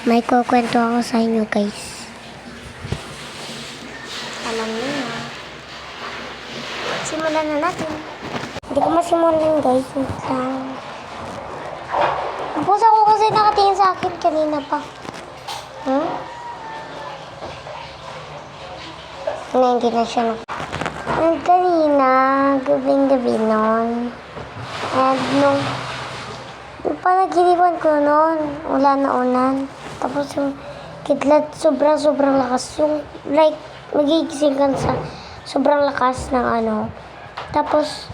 May kukwento ako sa inyo, guys. Alam niyo na. Simulan na natin. Hindi ko masimulan, guys. Wait lang. Tapos ako kasi nakatingin sa akin kanina pa. Hindi na siya And kanina, gabing-gabi nun. And nung panaginipan ko nun, wala na ulan. Tapos yung kidlat, sobrang lakas. Yung like, magigising ka sa sobrang lakas ng ano. Tapos,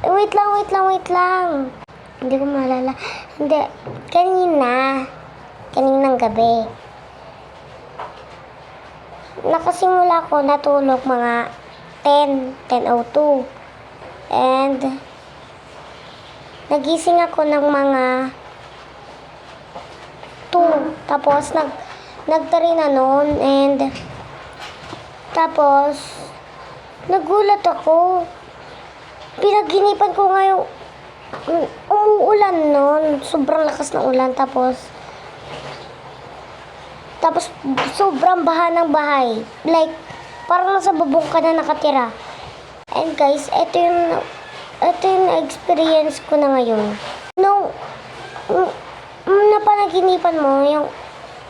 wait lang. Hindi ko maalala. Hindi, kaninang gabi. Nakasimula ko natulog mga 10:02. And, nagising ako ng mga 2. Tapos, nagtari na nun. And, tapos, nagulat ako. Pinaginipan ko nga yung umuulan nun. Sobrang lakas ng ulan. Tapos, sobrang baha ng bahay. Like, parang nasa bubong ka na nakatira. And guys, ito yung experience ko na ngayon. Nung napanaginipan mo, yung,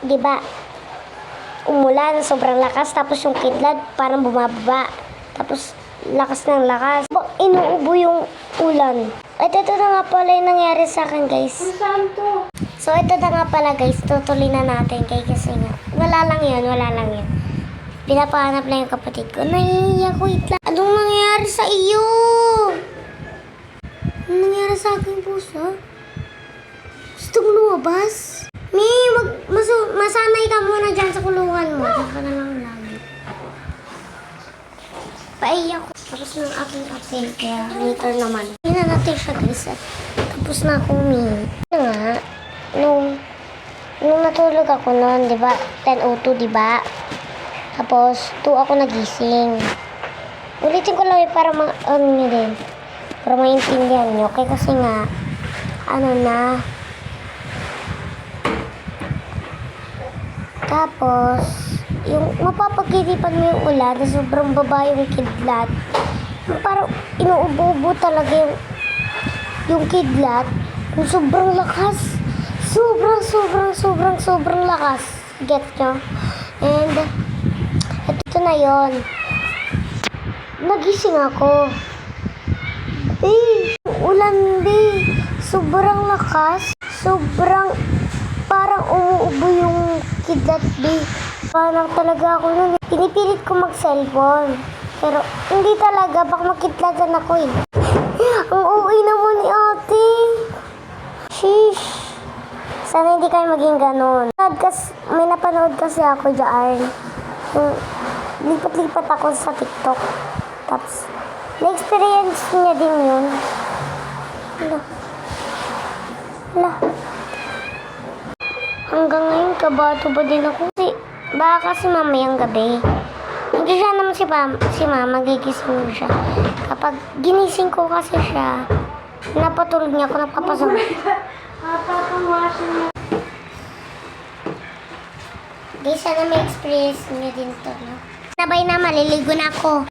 di ba, umulan, sobrang lakas, tapos yung kidlat, parang bumababa. Tapos, lakas ng lakas. Inuubo yung ulan. At ito na nga pala yung nangyari sa akin, guys. Saan to? So, ito na nga pala, guys. Tutuloy na natin kasi nga. Wala lang yun. Pinapahanap lang yung kapatid ko. Naiiyak ko, itla. Anong nangyari sa iyo? Anong nangyari sa aking puso? Gusto ko lumabas? Masanay ka muna dyan sa kulungan mo. Diyan ka na lang lagi. Paiyak ko. Tapos ng aking ate. Kaya later naman. Hindi na natin siya, guys. Tapos na ako nga. Nung natulog ako noon, di ba? 10:02, di ba? Tapos, 2 ako nagising. Ulitin ko lang para para maintindihan nyo. Okay, kasi nga, Tapos, yung mapapaginipan mo yung ulan na sobrang baba yung kidlat. Parang inuubo-ubo talaga yung kidlat. Yung sobrang lakas. Sobrang lakas. Get nyo? And, ito na yon. Nagising ako. Ulan, sobrang lakas. Parang umuubo yung kidlat, Parang talaga ako nun. Pinipilit ko mag-cellphone. Pero, hindi talaga. Baka makidlatan ako, Ang uwi naman ni ate. Sheesh. Sana hindi kayo maging ganon. May napanood kasi ako dyan. Lipat-lipat ako sa TikTok. Tapos, na-experience niya din yun. Hanggang ngayon, kabato ba din ako? Baka kasi mamayang gabi. Hindi siya naman si mama, gigising siya. Kapag ginising ko kasi siya, napatulog niya ako, napapasok. Di sana may experience niya din to, no? Sabay na, maliligo na ako.